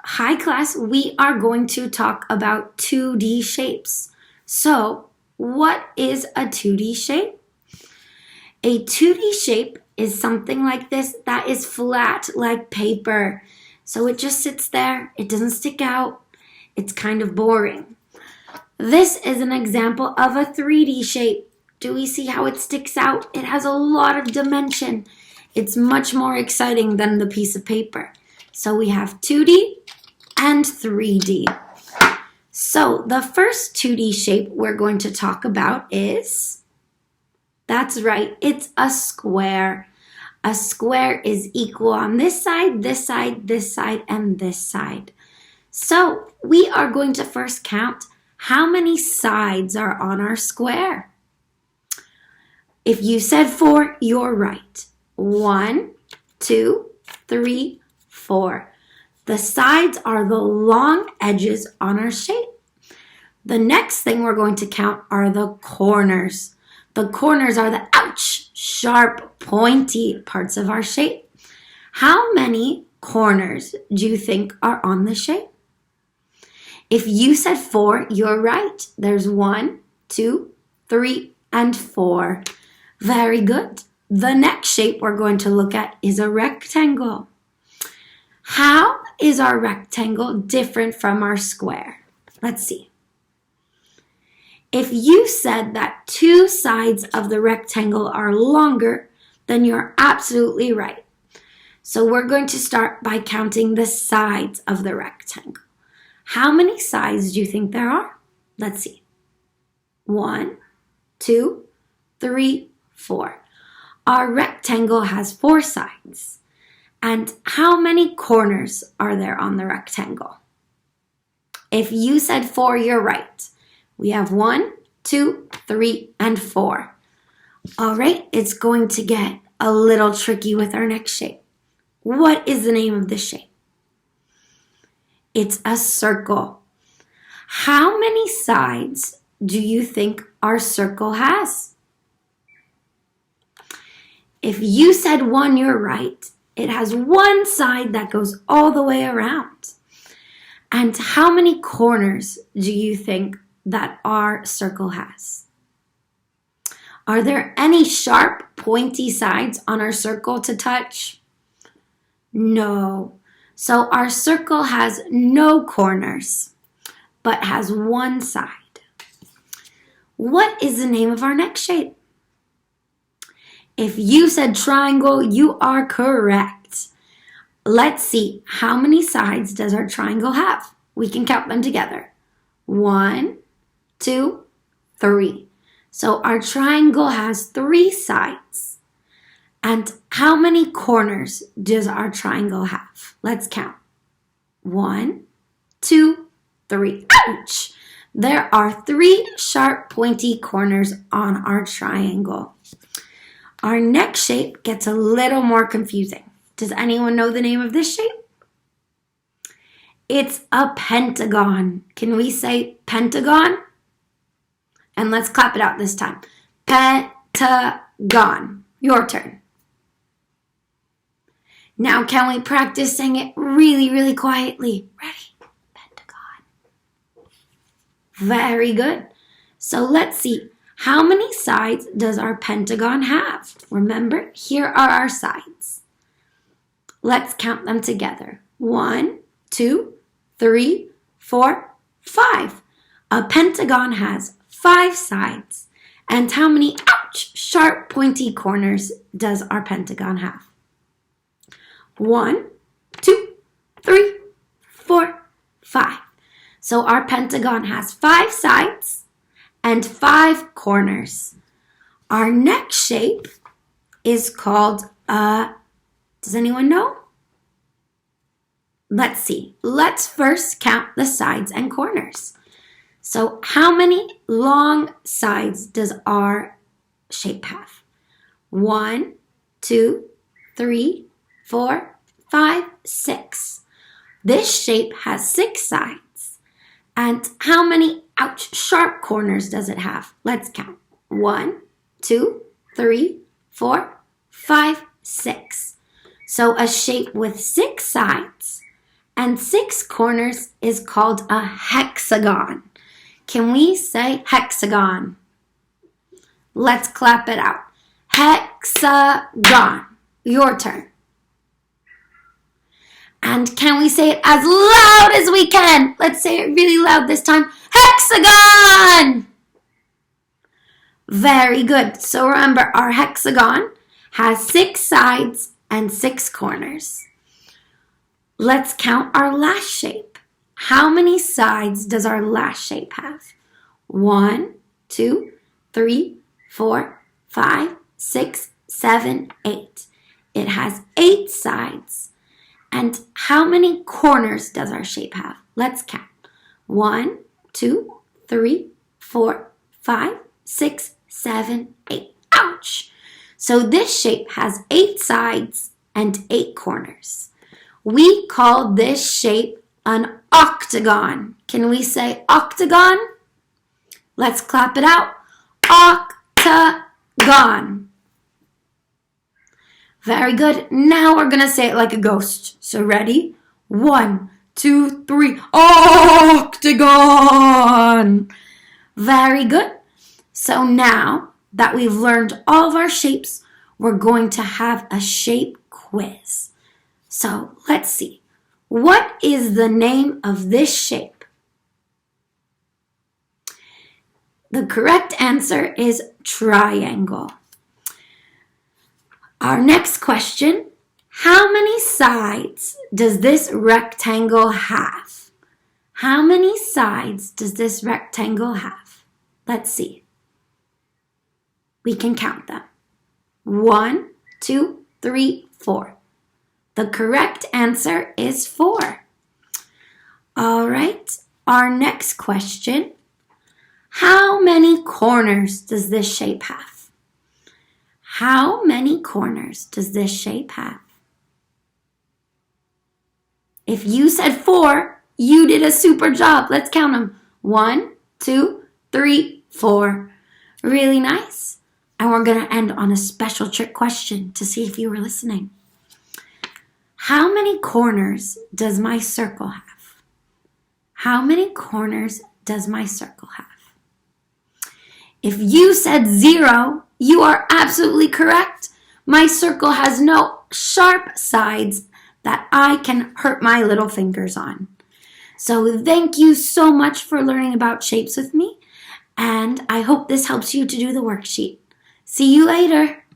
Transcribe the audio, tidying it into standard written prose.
Hi class, we are going to talk about 2D shapes. So, what is a 2D shape? A 2D shape is something like this that is flat like paper. So it just sits there, it doesn't stick out, it's kind of boring. This is an example of a 3D shape. Do we see how it sticks out? It has a lot of dimension. It's much more exciting than the piece of paper. So we have 2D and 3D. So the first 2D shape we're going to talk about is, that's right, it's a square. A square is equal on this side, this side, this side, and this side. So we are going to first count how many sides are on our square. If you said 4, you're right. 1, 2, 3, 4. The sides are the long edges on our shape. The next thing we're going to count are the corners. The corners are the sharp, pointy parts of our shape. How many corners do you think are on the shape? If you said 4, you're right. There's 1, 2, 3, and 4. Very good. The next shape we're going to look at is a rectangle. How is our rectangle different from our square? Let's see. If you said that 2 sides of the rectangle are longer, then you're absolutely right. So we're going to start by counting the sides of the rectangle. How many sides do you think there are? Let's see. 1, 2, 3, 4. Our rectangle has 4 sides. And how many corners are there on the rectangle? If you said 4, you're right. We have 1, 2, 3, and 4. All right, it's going to get a little tricky with our next shape. What is the name of this shape? It's a circle. How many sides do you think our circle has? If you said 1, you're right. It has 1 side that goes all the way around. And how many corners do you think that our circle has? Are there any sharp, pointy sides on our circle to touch? No. So our circle has no corners, but has 1 side. What is the name of our next shape? If you said triangle, you are correct. Let's see, how many sides does our triangle have? We can count them together. 1, 2, 3. So our triangle has 3 sides. And how many corners does our triangle have? Let's count. 1, 2, 3. Ouch! There are 3 sharp, pointy corners on our triangle. Our next shape gets a little more confusing. Does anyone know the name of this shape? It's a pentagon. Can we say Pentagon? And let's clap it out this time. Pentagon. Your turn. Now can we practice saying it really, really quietly? Ready? Pentagon. Very good. So let's see. How many sides does our pentagon have? Remember, here are our sides. Let's count them together. 1, 2, 3, 4, 5. A pentagon has 5 sides. And how many, sharp, pointy corners does our pentagon have? 1, 2, 3, 4, 5. So our pentagon has 5 sides and 5 corners. Our next shape is called does anyone know? Let's see. Let's first count the sides and corners. So how many long sides does our shape have? 1, 2, 3, 4, 5, 6. This shape has 6 sides. And how many sharp corners does it have? Let's count. 1, 2, 3, 4, 5, 6. So a shape with 6 sides and 6 corners is called a hexagon. Can we say hexagon? Let's clap it out. Hexagon. Your turn. And can we say it as loud as we can? Let's say it really loud this time. Hexagon! Very good. So remember, our hexagon has 6 sides and 6 corners. Let's count our last shape. How many sides does our last shape have? 1, 2, 3, 4, 5, 6, 7, 8. It has 8 sides. And how many corners does our shape have? Let's count. 1, 2, 3, 4, 5, 6, 7, 8. Ouch! So this shape has 8 sides and 8 corners. We call this shape an octagon. Can we say octagon? Let's clap it out. Octagon. Very good. Now we're going to say it like a ghost. So ready? 1, 2, 3. Octagon. Very good. So now that we've learned all of our shapes, we're going to have a shape quiz. So let's see. What is the name of this shape? The correct answer is triangle. Our next question, how many sides does this rectangle have? How many sides does this rectangle have? Let's see. We can count them. 1, 2, 3, 4. The correct answer is 4. All right, our next question. How many corners does this shape have? How many corners does this shape have? If you said 4, you did a super job. Let's count them. 1, 2, 3, 4. Really nice. And we're going to end on a special trick question to see if you were listening. How many corners does my circle have? How many corners does my circle have? If you said 0, you are absolutely correct. My circle has no sharp sides that I can hurt my little fingers on. So thank you so much for learning about shapes with me, and I hope this helps you to do the worksheet. See you later.